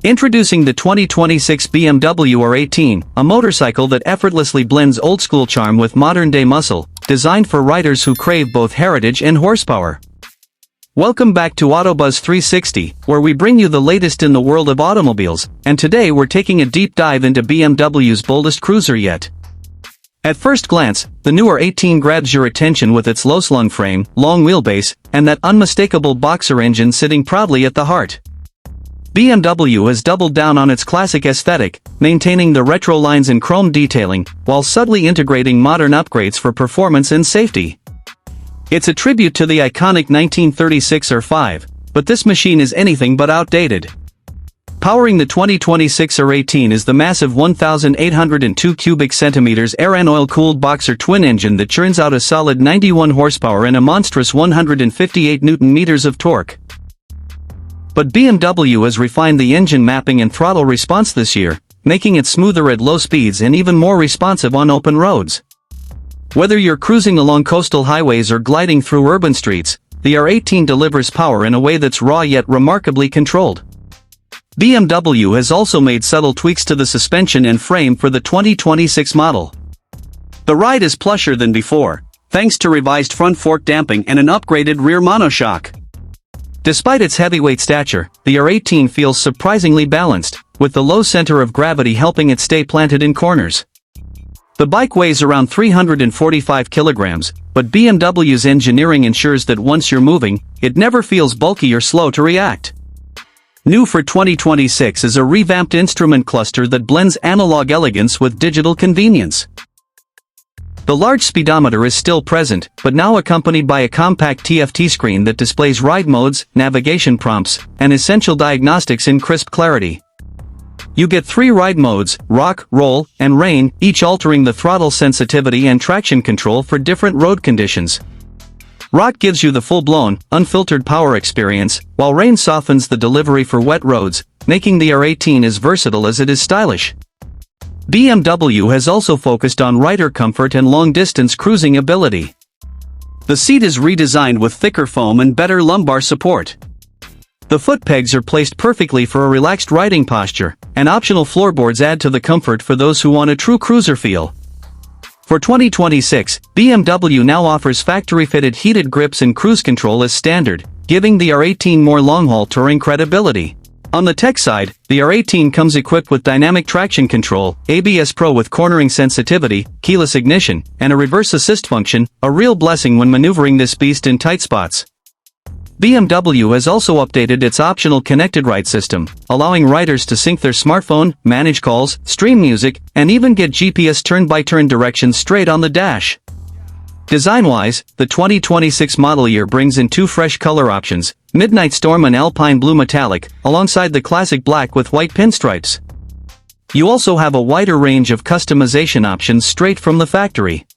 Introducing the 2026 BMW R18, a motorcycle that effortlessly blends old-school charm with modern-day muscle, designed for riders who crave both heritage and horsepower. Welcome back to Autobuzz 360, where we bring you the latest in the world of automobiles, and today we're taking a deep dive into BMW's boldest cruiser yet. At first glance, the new R18 grabs your attention with its low-slung frame, long wheelbase, and that unmistakable boxer engine sitting proudly at the heart. BMW has doubled down on its classic aesthetic, maintaining the retro lines and chrome detailing, while subtly integrating modern upgrades for performance and safety. It's a tribute to the iconic 1936 R5, but this machine is anything but outdated. Powering the 2026 R18 is the massive 1,802 cubic centimeters AIR oil-cooled boxer twin engine that churns out a solid 91 horsepower and a monstrous 158 Nm of torque. But BMW has refined the engine mapping and throttle response this year, making it smoother at low speeds and even more responsive on open roads. Whether you're cruising along coastal highways or gliding through urban streets, the R18 delivers power in a way that's raw yet remarkably controlled. BMW has also made subtle tweaks to the suspension and frame for the 2026 model. The ride is plusher than before, thanks to revised front fork damping and an upgraded rear monoshock. Despite its heavyweight stature, the R18 feels surprisingly balanced, with the low center of gravity helping it stay planted in corners. The bike weighs around 345 kilograms, but BMW's engineering ensures that once you're moving, it never feels bulky or slow to react. New for 2026 is a revamped instrument cluster that blends analog elegance with digital convenience. The large speedometer is still present, but now accompanied by a compact TFT screen that displays ride modes, navigation prompts, and essential diagnostics in crisp clarity. You get 3 ride modes, rock, roll, and rain, each altering the throttle sensitivity and traction control for different road conditions. Rock gives you the full-blown, unfiltered power experience, while rain softens the delivery for wet roads, making the R18 as versatile as it is stylish. BMW has also focused on rider comfort and long-distance cruising ability. The seat is redesigned with thicker foam and better lumbar support. The foot pegs are placed perfectly for a relaxed riding posture, and optional floorboards add to the comfort for those who want a true cruiser feel. For 2026, BMW now offers factory-fitted heated grips and cruise control as standard, giving the R18 more long-haul touring credibility. On the tech side, the R18 comes equipped with dynamic traction control, ABS Pro with cornering sensitivity, keyless ignition, and a reverse assist function, a real blessing when maneuvering this beast in tight spots. BMW has also updated its optional connected ride system, allowing riders to sync their smartphone, manage calls, stream music, and even get GPS turn-by-turn directions straight on the dash. Design-wise, the 2026 model year brings in 2 fresh color options, Midnight Storm and Alpine Blue Metallic, alongside the classic black with white pinstripes. You also have a wider range of customization options straight from the factory.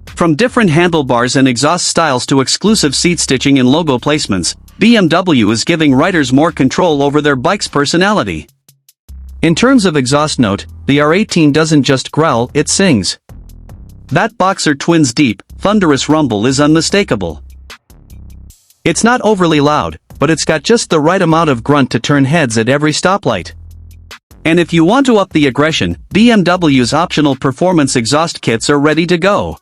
From different handlebars and exhaust styles to exclusive seat stitching and logo placements, BMW is giving riders more control over their bike's personality. In terms of exhaust note, the R18 doesn't just growl, it sings. That boxer twin's deep, thunderous rumble is unmistakable. It's not overly loud, but it's got just the right amount of grunt to turn heads at every stoplight. And if you want to up the aggression, BMW's optional performance exhaust kits are ready to go.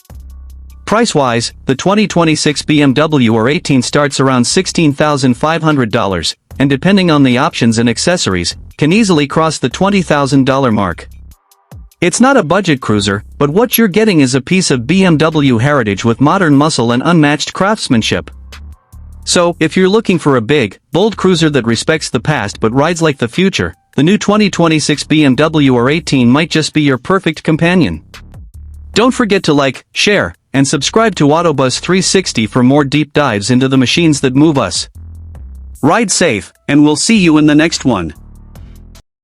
Price-wise, the 2026 BMW R18 starts around $16,500, and depending on the options and accessories, can easily cross the $20,000 mark. It's not a budget cruiser, but what you're getting is a piece of BMW heritage with modern muscle and unmatched craftsmanship. So, if you're looking for a big, bold cruiser that respects the past but rides like the future, the new 2026 BMW R18 might just be your perfect companion. Don't forget to like, share, and subscribe to Autobuzz 360 for more deep dives into the machines that move us. Ride safe, and we'll see you in the next one.